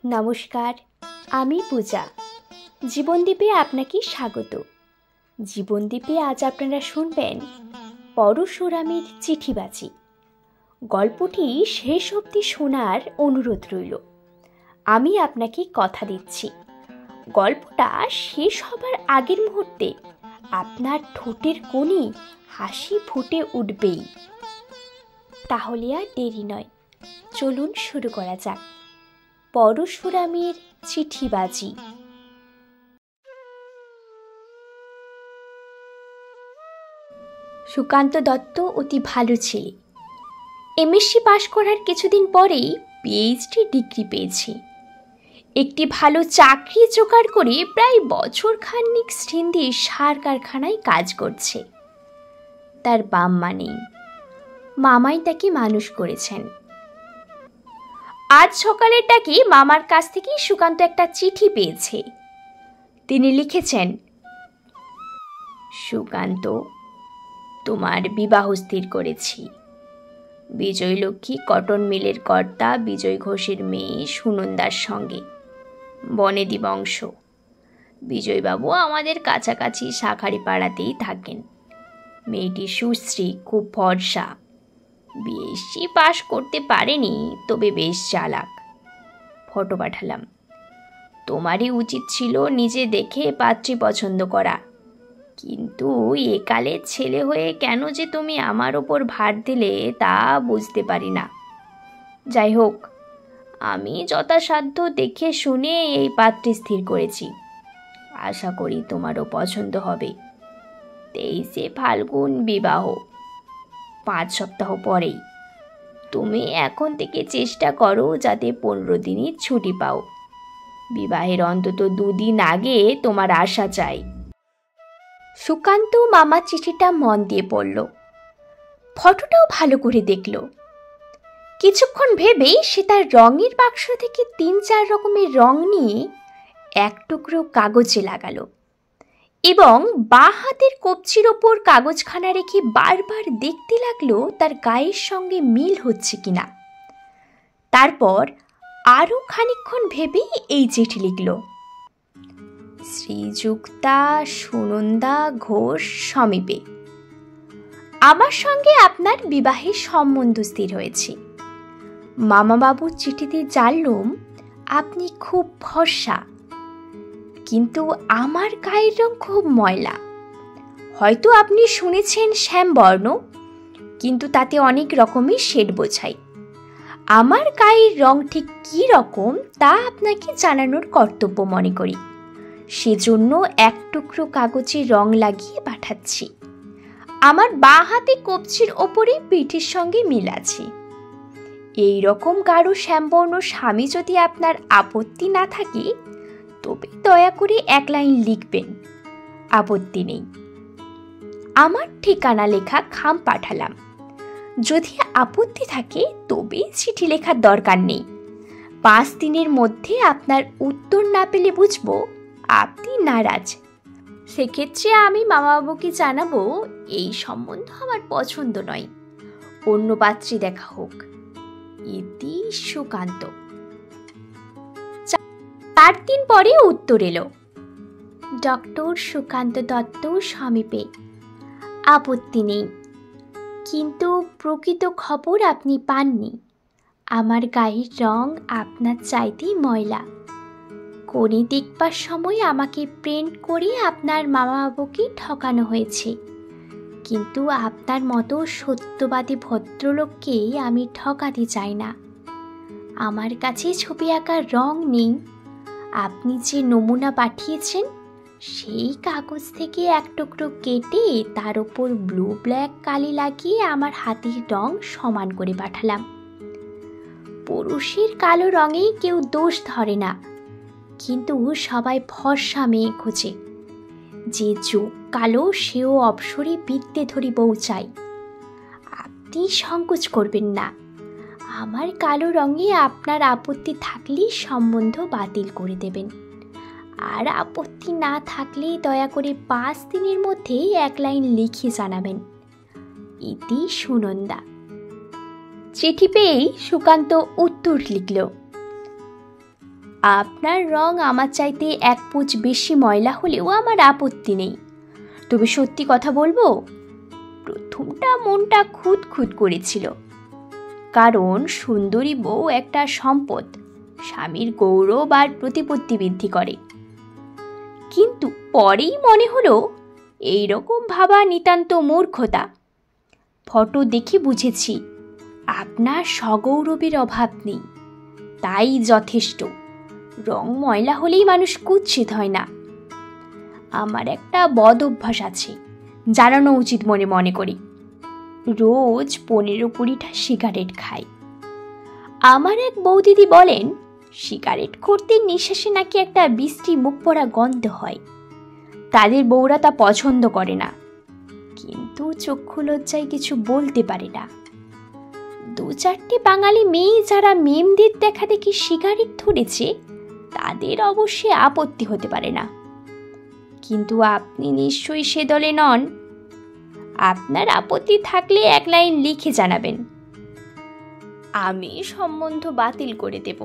নমস্কার, আমি পূজা। জীবনদ্বীপে আপনাকে স্বাগত। জীবনদ্বীপে আজ আপনারা শুনবেন পরশুরামের চিঠিবাজি। গল্পটি শেষ অবধি শোনার অনুরোধ রইল। আমি আপনাকে কথা দিচ্ছি, গল্পটা শেষ হবার আগের মুহূর্তে আপনার ঠোঁটের কোণে হাসি ফুটে উঠবেই। তাহলে আর দেরি নয়, চলুন শুরু করা যাক। পরশুরামের চিঠিবাজি। সুকান্ত দত্ত অতি ভালো ছেলে। এমএসসি পাশ করার কিছুদিন পরেই পিএইচডি ডিগ্রি পেয়েছে। একটি ভালো চাকরি জোগাড় করে প্রায় বছর খানিক সিন্ধি সার কারখানায় কাজ করছে। তার বাপ মা নেই, মামাই তাকে মানুষ করেছেন। আজ সকালের ডাকে মামার কাছ থেকে সুকান্ত একটা চিঠি পেয়েছে। তিনি লিখেছেন, সুকান্ত, তোমার বিবাহ স্থির করেছি। বিজয়লক্ষ্মী কটন মিলের কর্তা বিজয় ঘোষের মেয়ে সুনন্দার সঙ্গে, বনেদি বংশ। বিজয়বাবু আমাদের কাছাকাছি শাখারি পাড়াতেই থাকেন। মেয়েটি সুশ্রী, খুব ফর্সা। বিএসসি পাশ করতে পারেনি, তবে বেশ চালাক। ফটো পাঠালাম। তোমারই উচিত ছিল নিজে দেখে পাত্রী পছন্দ করা, কিন্তু একালে ছেলে হয়ে কেন যে তুমি আমার ওপর ভার দিলে তা বুঝতে পারি না। যাই হোক, আমি যথাসাধ্য দেখে শুনে এই পাত্রী স্থির করেছি। আশা করি তোমারও পছন্দ হবে। 23শে ফাল্গুন বিবাহ, 5 সপ্তাহ পরেই। তুমি এখন থেকে চেষ্টা করো যাতে 15 দিনই ছুটি পাও। বিবাহের অন্তত 2 দিন আগে তোমার আসা চাই। সুকান্ত মামা চিঠিটা মন দিয়ে পড়ল, ফটোটাও ভালো করে দেখল। কিছুক্ষণ ভেবেই সে তার রঙের বাক্স থেকে 3-4 রকমের রং নিয়ে এক টুকরো কাগজে লাগালো এবং বাঁ হাতের কবজির ওপর কাগজখানা রেখে বারবার দেখতে লাগলো তার গায়ের সঙ্গে মিল হচ্ছে কিনা। তারপর আরও খানিকক্ষণ ভেবেই এই চিঠি লিখল, শ্রীযুক্তা সুনন্দা ঘোষ সমীপে। আমার সঙ্গে আপনার বিবাহের সম্বন্ধ স্থির হয়েছে। মামাবাবুর চিঠিতে জানলুম আপনি খুব ফর্সা, কিন্তু আমার গায়ের রং খুব ময়লা। হয়তো আপনি শুনেছেন শ্যামবর্ণ, কিন্তু তাতে অনেক রকমের শেড বোঝায়। আমার গায়ের রং ঠিক কী রকম তা আপনাকে জানানোর কর্তব্য মনে করি। সেজন্য এক টুকরো কাগজে রং লাগিয়ে পাঠাচ্ছি। আমার বাঁ হাতে কবজির ওপরে পিঠের সঙ্গে মিল আছে। এই রকম গাঢ় শ্যামবর্ণ স্বামী যদি আপনার আপত্তি না থাকে, তবে দয়া করে 1 লাইন লিখবেন। আপত্তি নেই। আমার ঠিকানা লেখা খাম পাঠালাম। যদি আপত্তি থাকে তবে চিঠি লেখার দরকার নেই। 5 দিনের মধ্যে আপনার উত্তর না পেলে বুঝবো আপনি নারাজ। সেক্ষেত্রে আমি মামাবাবুকে জানাবো এই সম্বন্ধ আমার পছন্দ নয়, অন্য পাত্রী দেখা হোক। ইতি সুকান্ত। 4 দিন পরে উত্তর এলো, ডক্টর সুকান্ত দত্ত সমীপে। আপত্তি নেই, কিন্তু প্রকৃত খবর আপনি পাননি। আমার গায়ের রং আপনার চাইতেই ময়লা। কোণে দেখবার সময় আমাকে প্রিন্ট করে আপনার মামাবাবুকে ঠকানো হয়েছে, কিন্তু আপনার মতো সত্যবাদী ভদ্রলোককে আমি ঠকাতে চাই না। আমার কাছে ছবি আঁকার রং নেই। আপনি যে নমুনা পাঠিয়েছেন সেই কাগজ থেকে এক টুকরো কেটে তার ওপর ব্লু ব্ল্যাক কালি লাগিয়ে আমার হাতের রং সমান করে পাঠালাম। পুরুষের কালো রঙেই কেউ দোষ ধরে না, কিন্তু সবাই ফর্সা মেয়ে খোঁজে। যে চোখ কালো সেও অবসরে বিদ্যে ধরি বউ চাই। আপনি সংকোচ করবেন না। আমার কালো রঙে আপনার আপত্তি থাকলে সম্বন্ধ বাতিল করে দেবেন, আর আপত্তি না থাকলে দয়া করে 5 দিনের মধ্যেই 1 লাইন লিখে জানাবেন। ইতি সুনন্দা। চিঠি পেয়েই সুকান্ত উত্তর লিখল, আপনার রং আমার চাইতে এক পুঁচ বেশি ময়লা হলেও আমার আপত্তি নেই, তবে সত্যি কথা বলবো, প্রথমটা মনটা খুঁত খুঁত করেছিল, কারণ সুন্দরী বউ একটা সম্পদ, স্বামীর গৌরব আর প্রতিপত্তি বৃদ্ধি করে। কিন্তু পরেই মনে হলো এইরকম ভাবা নিতান্ত মূর্খতা। ফটো দেখে বুঝেছি আপনার সগৌরবের অভাব নেই, তাই যথেষ্ট। রং ময়লা হলেই মানুষ কুৎসিত হয় না। আমার একটা বদ অভ্যাস আছে, জানানো উচিত মনে করি। রোজ 15-20টা সিগারেট খাই। আমার এক বৌদিদি বলেন সিগারেট করতে নিঃশ্বাসে নাকি একটা বিশ্রী মুখ পড়া গন্ধ হয়, তাদের বউরা তা পছন্দ করে না, কিন্তু চক্ষু লজ্জায় কিছু বলতে পারে না। 2-4টে বাঙালি মেয়ে যারা মেমদের দেখা দেখি সিগারেট ধরেছে, তাদের অবশ্যই আপত্তি হতে পারে না, কিন্তু আপনি নিশ্চয়ই সে দলে নন। আপনার আপত্তি থাকলে এক লাইন লিখে জানাবেন, আমি সম্বন্ধ বাতিল করে দেব।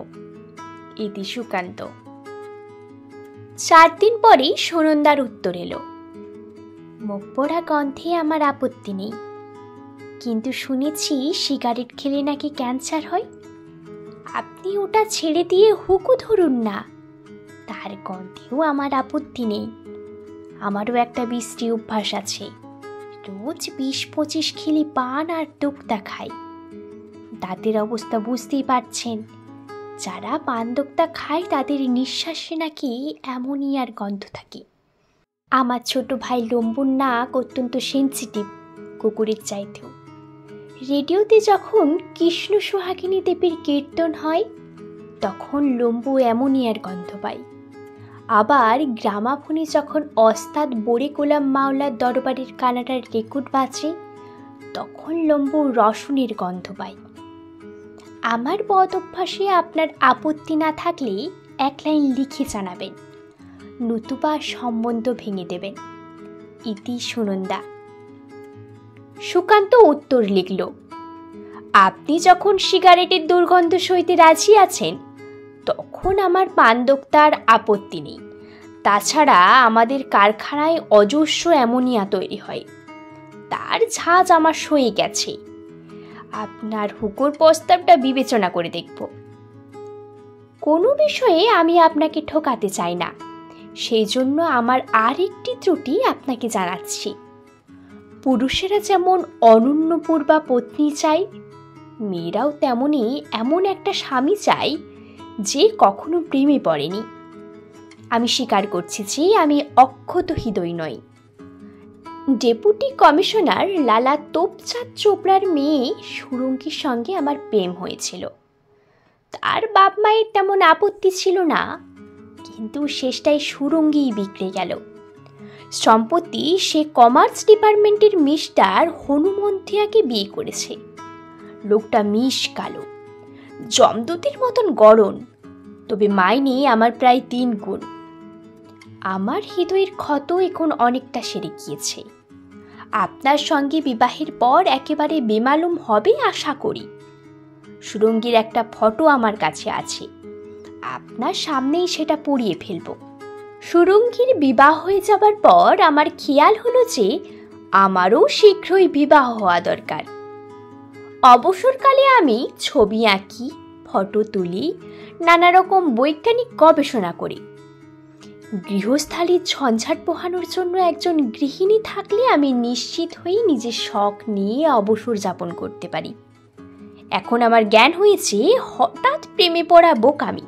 ইতি সুকান্ত। 4 দিন পরেই সুনন্দার উত্তর এলো, মুখ পোড়া গন্ধে আমার আপত্তি নেই, কিন্তু শুনেছি সিগারেট খেলে নাকি ক্যান্সার হয়। আপনি ওটা ছেড়ে দিয়ে হুকু ধরুন না, তার গন্ধেও আমার আপত্তি নেই। আমারও একটা বিশ্রী অভ্যাস আছে, রোজ 20-25 খিলি পান আর দোক্তা খাই। তাদের অবস্থা বুঝতেই পারছেন, যারা পান দোক্তা খায় তাদের নিঃশ্বাসে নাকি অ্যামোনিয়ার গন্ধ থাকে। আমার ছোট ভাই লম্বুর নাক অত্যন্ত সেন্সিটিভ, কুকুরের চাইতেও। রেডিওতে যখন কৃষ্ণ সোহাগিনী দেবীর কীর্তন হয়, তখন লম্বু অ্যামোনিয়ার গন্ধ পায়। আবার গ্রামাফোনে যখন ওস্তাদ বড়ে গোলাম মাওলার দরবারের কানাডার রেকর্ড বাজে, তখন লম্বু রসুনের গন্ধ পায়। আমার বদ অভ্যাসে আপনার আপত্তি না থাকলে এক লাইন লিখে জানাবেন, নতুবা সম্বন্ধ ভেঙে দেবেন। ইতি সুনন্দা। সুকান্ত উত্তর লিখল, আপনি যখন সিগারেটের দুর্গন্ধ সইতে রাজি আছেন, তখন আমার পান দোক্তার আপত্তি নেই। তাছাড়া আমাদের কারখানায় অজস্র অ্যামোনিয়া তৈরি হয়, তার ঝাঁজ আমার সয়ে গেছে। আপনার হুকুর প্রস্তাবটা বিবেচনা করে দেখব। কোনো বিষয়ে আমি আপনাকে ঠকাতে চাই না, সেই জন্য আমার আরেকটি ত্রুটি আপনাকে জানাচ্ছি। পুরুষেরা যেমন অনন্যপূর্বা পত্নী চায়, মেয়েরাও তেমনই এমন একটা স্বামী চাই যে কখনো প্রেমে পড়েনি। আমি স্বীকার করছি যে আমি অক্ষত হৃদয় নই। ডেপুটি কমিশনার লালা তোপচাঁদ চোপড়ার মেয়ে সুরঙ্গীর সঙ্গে আমার প্রেম হয়েছিল। তার বাপ মায়ের তেমন আপত্তি ছিল না, কিন্তু শেষটায় সুরঙ্গীই বিগড়ে গেল। সম্প্রতি সে কমার্স ডিপার্টমেন্টের মিস্টার হনুমন্থিয়াকে বিয়ে করেছে। লোকটা মিশ কালো, জমদূতের মতন গড়ন, তবে মাইনে আমার প্রায় 3 গুণ। আমার হৃদয়ের ক্ষত এখন অনেকটা সেরে গিয়েছে। আপনার সঙ্গে বিবাহের পর একেবারে বেমালুম হবে আশা করি। সুরঙ্গীর একটা ফটো আমার কাছে আছে, আপনার সামনেই সেটা পড়িয়ে ফেলব। সুরঙ্গীর বিবাহ হয়ে যাবার পর আমার খেয়াল হলো যে আমারও শীঘ্রই বিবাহ হওয়া দরকার। অবসরকালে আমি ছবি আঁকি, ফটো তুলি, নানা রকম বৈজ্ঞানিক গবেষণা করি। গৃহস্থালির ঝঞ্ঝাট পোহানোর জন্য একজন গৃহিণী থাকলে আমি নিশ্চিত হয়ে নিজের শখ নিয়ে অবসর যাপন করতে পারি। এখন আমার জ্ঞান হয়েছে হঠাৎ প্রেমে পড়া বোকামি।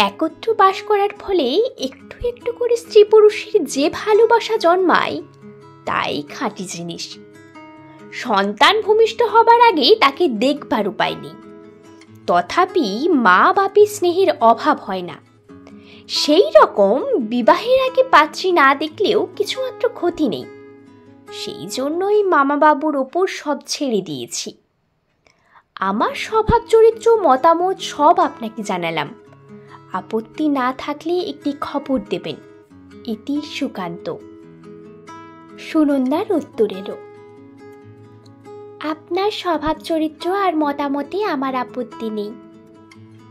একত্র বাস করার ফলে একটু একটু করে স্ত্রী পুরুষের যে ভালোবাসা জন্মায়, তাই খাঁটি জিনিস। সন্তান ভূমিষ্ঠ হবার আগে তাকে দেখবার উপায় নেই, তথাপি মা বাপের স্নেহের অভাব হয় না। সেই রকম বিবাহের আগে পাত্রী না দেখলেও কিছুমাত্র ক্ষতি নেই। সেই জন্যই মামা বাবুর ওপর সব ছেড়ে দিয়েছি। আমার স্বভাব চরিত্র মতামত সব আপনাকে জানালাম। আপত্তি না থাকলে একটি খবর দেবেন। ইতি সুকান্ত। সুনন্দার উত্তর এলো, আপনার স্বভাব চরিত্র আর মতামতে আমার আপত্তি নেই,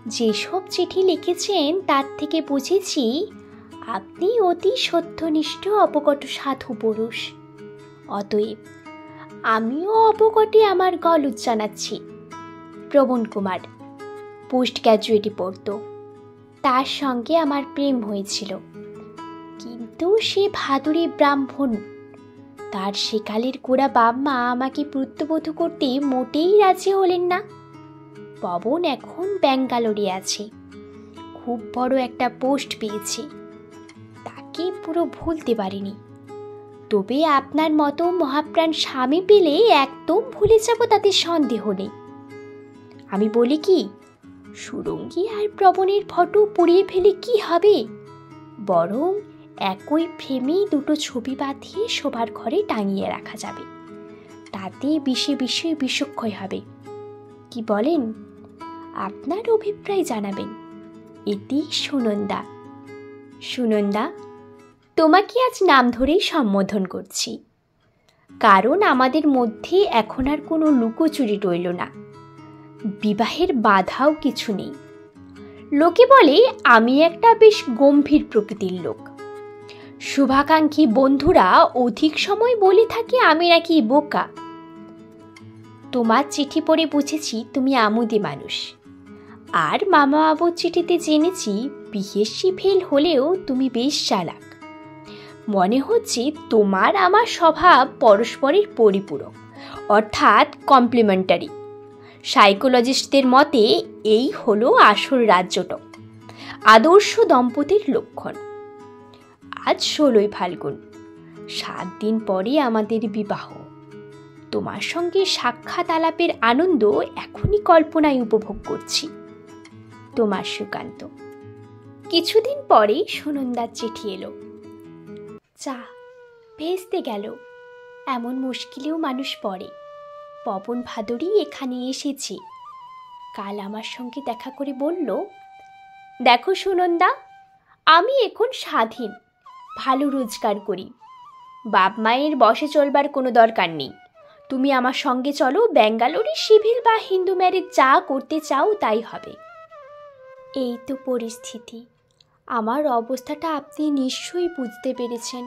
যেসব চিঠি লিখেছেন তার থেকে বুঝেছি আপনি অতি সত্যনিষ্ঠ অপকট সাধু পুরুষ। অতএব আমিও অপকটে আমার গলদ জানাচ্ছি। প্রবণ কুমার পোস্ট গ্র্যাজুয়েটে পড়তো, তার সঙ্গে আমার প্রেম হয়েছিল, কিন্তু সে ভাদুরী ব্রাহ্মণ। তার সেকালের গোড়া বাপ-মা আমাকে পুত্রবধূ করতে মোটেই রাজি হলেন না। পবন এখন ব্যাঙ্গালোরে আছে, খুব বড় একটা পোস্ট পেয়েছে, তাকে পুরো ভুলতে পারিনি। তবে আপনার মতো মহাপ্রাণ স্বামী পেলে একদম ভুলে যাব তাতে সন্দেহ নেই। আমি বলি কি, সুরঙ্গী আর প্রবণের ফটো পুড়িয়ে ফেলে কি হবে, বরং একই ফ্রেমে দুটো ছবি বাঁধিয়ে শোবার ঘরে টাঙিয়ে রাখা যাবে, তাতে বিষে বিষে বিষক্ষয় হবে। কি বলেন? আপনার অভিপ্রায় জানাবেন। এটি সুনন্দা। সুনন্দা, তোমাকে আজ নাম ধরেই সম্বোধন করছি, কারণ আমাদের মধ্যে এখন আর কোনো লুকোচুরি রইল না, বিবাহের বাধাও কিছু নেই। লোকে বলে আমি একটা বেশ গম্ভীর প্রকৃতির লোক। শুভাকাঙ্ক্ষী বন্ধুরা অধিক সময় বলে থাকে আমি নাকি বোকা। তোমার চিঠি পড়ে বুঝেছি তুমি আমোদে মানুষ, আর মামা বাবুর চিঠিতে জেনেছি বিএসসি ফেল হলেও তুমি বেশ চালাক। মনে হচ্ছে তোমার আমার স্বভাব পরস্পরের পরিপূরক, অর্থাৎ কমপ্লিমেন্টারি। সাইকোলজিস্টদের মতে এই হলো আসল রাজ্যটক, আদর্শ দম্পতির লক্ষণ। আজ 16ই ফাল্গুন, 7 দিন পরে আমাদের বিবাহ। তোমার সঙ্গে সাক্ষাৎ আলাপের আনন্দ এখনই কল্পনায় উপভোগ করছি। তোমার সুকান্ত। কিছুদিন পরেই সুনন্দার চিঠি এলো। চা ভেস্তে গেল, এমন মুশকিলেও মানুষ পড়ে। পবন ভাদুরী এখানে এসেছে। কাল আমার সঙ্গে দেখা করে বলল, দেখো সুনন্দা, আমি এখন স্বাধীন, ভালো রোজগার করি, বাপ মায়ের বসে চলবার কোনো দরকার নেই। তুমি আমার সঙ্গে চলো, ব্যাঙ্গালোরে সিভিল বা হিন্দু ম্যারেজ যা করতে চাও তাই হবে। এই তো পরিস্থিতি। আমার অবস্থাটা আপনি নিশ্চয়ই বুঝতে পেরেছেন।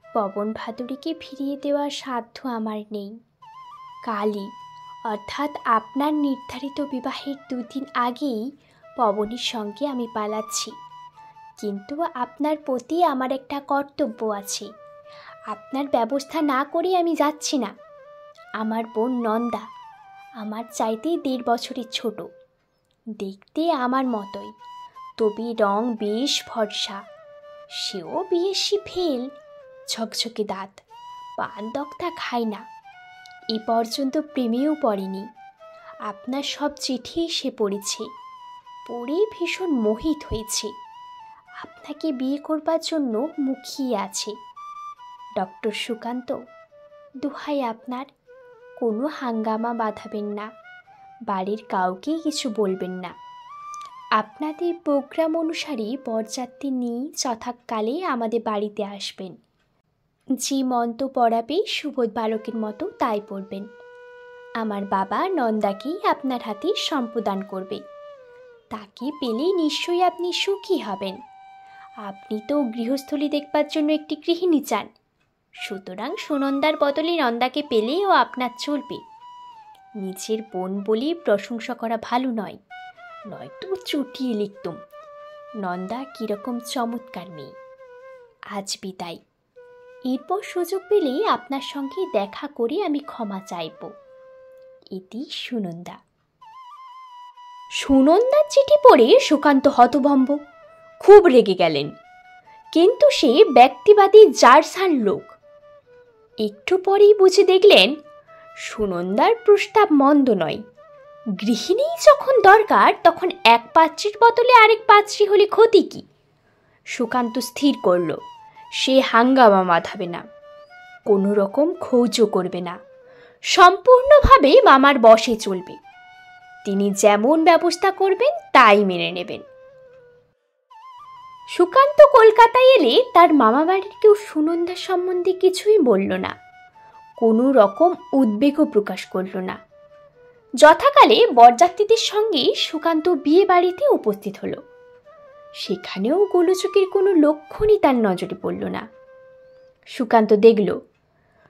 পবন ভাদুরীকে ফিরিয়ে দেওয়ার সাধ্য আমার নেই। কালই, অর্থাৎ আপনার নির্ধারিত বিবাহের 2 দিন আগেই পবনের সঙ্গে আমি পালাচ্ছি। কিন্তু আপনার প্রতি আমার একটা কর্তব্য আছে, আপনার ব্যবস্থা না করে আমি যাচ্ছি না। আমার বোন নন্দা আমার চাইতে 1.5 বছরের ছোট, দেখতে আমার মতোই, তবে রং বেশ ফর্সা। সেও বিএসসি ফেল, ঝকঝকে দাঁত, পান দক্তা খায় না, এ পর্যন্ত প্রেমেও পড়েনি। আপনার সব চিঠি এসে পড়েছে, পড়ে ভীষণ মোহিত হয়েছে, আপনাকে বিয়ে করবার জন্য মুখিয়ে আছে। ডক্টর সুকান্ত, দোহাই আপনার, কোনো হাঙ্গামা বাঁধাবেন না, বাড়ির কাউকে কিছু বলবেন না। আপনাদের প্রোগ্রাম অনুসারে বরযাত্রী নিয়ে যথাকালে আমাদের বাড়িতে আসবেন। যে মন্ত্র পড়াবে সুবোধ বালকের মতো তাই পড়বেন। আমার বাবা নন্দাকেই আপনার হাতে সম্প্রদান করবে। তাকে পেলে নিশ্চয়ই আপনি সুখী হবেন। আপনি তো গৃহস্থলী দেখবার জন্য একটি গৃহিণী চান, সুতরাং সুনন্দার বদলে নন্দাকে পেলেও আপনার চলবে। নিজের বোন বলে প্রশংসা করা ভালো নয়, নয়তো চুটিয়ে লিখতুম। নন্দা কীরকম চমৎকার মেয়ে। আজ বিদায়। এরপর সুযোগ পেলে আপনার সঙ্গে দেখা করে আমি ক্ষমা চাইব। এটি সুনন্দা। সুনন্দার চিঠি পড়ে সুকান্ত হতভম্ব, খুব রেগে গেলেন। কিন্তু সে ব্যক্তিবাদী জারসান লোক। একটু পরেই বুঝে দেখলেন সুনন্দার প্রস্তাব মন্দ নয়। গৃহিণী যখন দরকার তখন এক পাত্রীর বদলে আরেক পাত্রী হলে ক্ষতি কি? সুকান্ত স্থির করল সে হাঙ্গামা বাঁধাবে না, কোনো রকম খৌজও করবে না, সম্পূর্ণভাবে মামার বশে চলবে। তিনি যেমন ব্যবস্থা করবেন তাই মেনে নেবেন। সুকান্ত কলকাতায় এলে তার মামা বাড়ির কেউ সুনন্দা সম্বন্ধে কিছুই বলল না, কোনো রকম উদ্বেগও প্রকাশ করল না। যথাকালে বরযাত্রীদের সঙ্গে সুকান্ত বিয়ে বাড়িতে উপস্থিত হলো। সেখানেও গোলযোগের কোনো লক্ষণই তার নজরে পড়ল না। সুকান্ত দেখল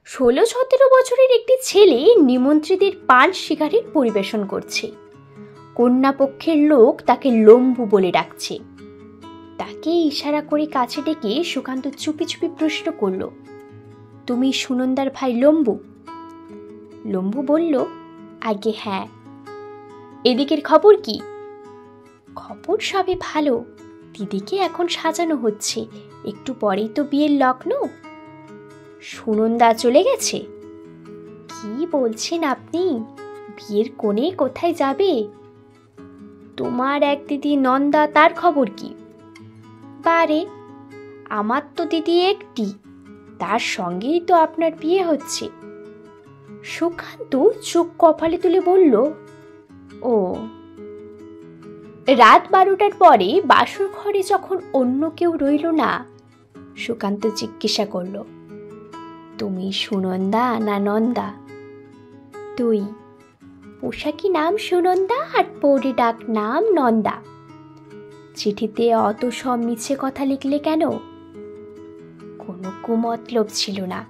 16-17 বছরের একটি ছেলে নিমন্ত্রিতের পান সিগারেট পরিবেশন করছে। কন্যাপক্ষের লোক তাকে লম্বু বলে ডাকছে। তাকে ইশারা করে কাছে ডেকে সুকান্ত চুপি চুপি প্রশ্ন করল, তুমি সুনন্দার ভাই লম্বু? লম্বু বলল, আগে হ্যাঁ। এদিকের খবর কি? খবর সবে ভালো, দিদিকে এখন সাজানো হচ্ছে, একটু পরেই তো বিয়ের লগ্ন। সুনন্দা চলে গেছে? কি বলছেন আপনি? বিয়ের কোণে কোথায় যাবে? তোমার এক দিদি নন্দা, তার খবর কি? বারে, আমার তো দিদি একটি, তার সঙ্গেই তো আপনার বিয়ে হচ্ছে। সুকান্ত চোখ কপালে তুলে বলল, ও। রাত 12টার পরে বাসর ঘরে যখন অন্য কেউ রইল না, সুকান্ত জিজ্ঞাসা করল, তুমি সুনন্দা না নন্দা? তুই। পোশাকি নাম সুনন্দা আর পৌরে ডাক নাম নন্দা। চিঠিতে অত সব মিছে কথা লিখলে কেন? কোনো কুমতলব ছিল না।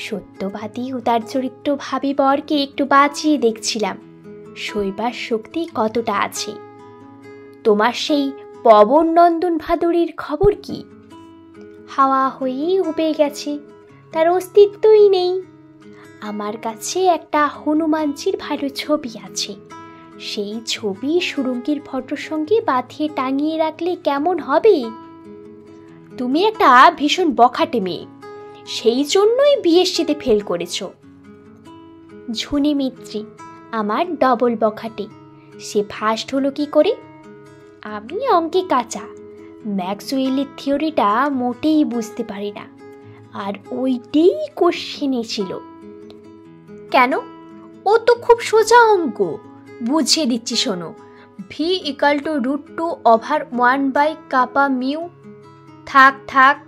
সত্যবাদী উদার চরিত্র ভাবি বরকে একটু বাঁচিয়ে দেখছিলাম সইবার শক্তি কতটা আছে। তোমার সেই পবন নন্দন ভাদুরীর খবর কি? হাওয়া হয়েই উবে গেছে, তার অস্তিত্বই নেই। আমার কাছে একটা হনুমানজির ভালো ছবি আছে, সেই ছবি সুরঙ্গীর ফটোর সঙ্গে বাঁধিয়ে টাঙিয়ে রাখলে কেমন হবে? তুমি একটা ভীষণ বখাটে মেয়ে, সেই জন্যই বিএসসিতে ফেল করেছ। ঝুনি মিত্রি আমার ডবল বখাটে, সে ফার্স্ট হলো কি করে? আমি অঙ্কে কাঁচা, ম্যাক্সওয়েলের থিওরিটা মোটেই বুঝতে পারি না, আর ওইটাই কোশ্চেনে ছিল। কেন? ও তো খুব সোজা অঙ্ক, বুঝিয়ে দিচ্ছি শোনো। V equal to √2/1/kappa/μ। থাক থাক,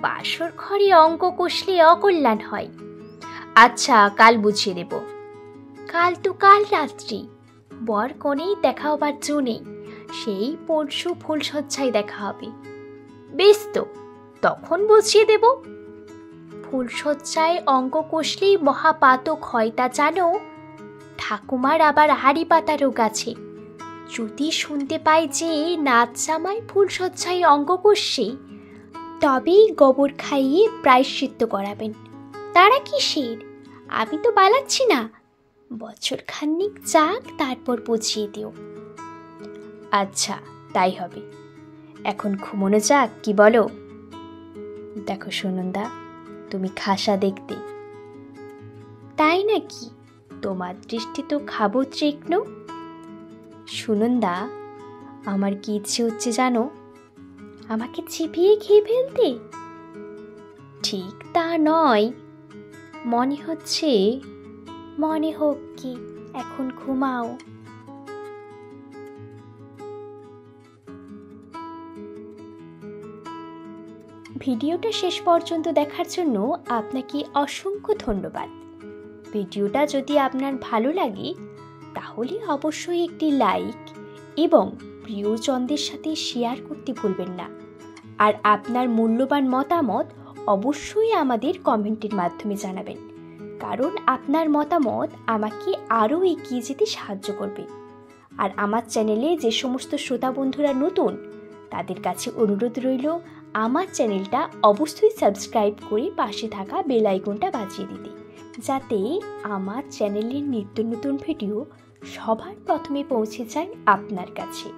বাসর ঘরে অঙ্ক কষলে অকল্যাণ হয়। আচ্ছা, কাল বুঝিয়ে দেব। কাল তো কাল রাত্রি, বর কনেই দেখা হবার জো নেই, সেই পরশু ফুলশয্যায় দেখা হবে। বেশ তো, তখন বুঝিয়ে দেব। ফুলশয্যায় অঙ্ক কষলেই মহাপাতক হয়, তা জানো? ঠাকুমার আবার হাড়ি পাতা রোগ আছে। যদি শুনতে পাই যে নাচ জামাই ফুলশয্যায় অঙ্ক কষছে, তবেই গোবর খাইয়ে প্রায়শ্চিত্ত করাবেন। তারা কিসের? আমি তো পালাচ্ছি না, বছর খান্নিক যাক, তারপর বুঝিয়ে দিও। আচ্ছা, তাই হবে। এখন ঘুমোনো যাক, কি বলো? দেখো সুনন্দা, তুমি খাসা দেখতে। তাই নাকি? তোমার দৃষ্টি তো খাবো তীক্ষ্ণ। সুনন্দা, আমার কি ইচ্ছে হচ্ছে জানো? আমাকে চিবিয়ে খেয়ে ফেলতে? ঠিক তা নয়, মনে হচ্ছে। মনে হোক কি, এখন ঘুমাও। ভিডিওটা শেষ পর্যন্ত দেখার জন্য আপনাকে অসংখ্য ধন্যবাদ। ভিডিওটা যদি আপনার ভালো লাগে তাহলে অবশ্যই একটি লাইক এবং প্রিয়জনদের সাথে শেয়ার করতে ভুলবেন না। আর আপনার মূল্যবান মতামত অবশ্যই আমাদের কমেন্টের মাধ্যমে জানাবেন, কারণ আপনার মতামত আমাকে আরও এগিয়ে যেতে সাহায্য করবে। আর আমার চ্যানেলে যে সমস্ত শ্রোতা বন্ধুরা নতুন, তাদের কাছে অনুরোধ রইল আমার চ্যানেলটা অবশ্যই সাবস্ক্রাইব করে পাশে থাকা বেল আইকনটা বাজিয়ে দিতে, যাতে আমার চ্যানেলের নিত্য নতুন ভিডিও সবার প্রথমে পৌঁছে যায় আপনার কাছে।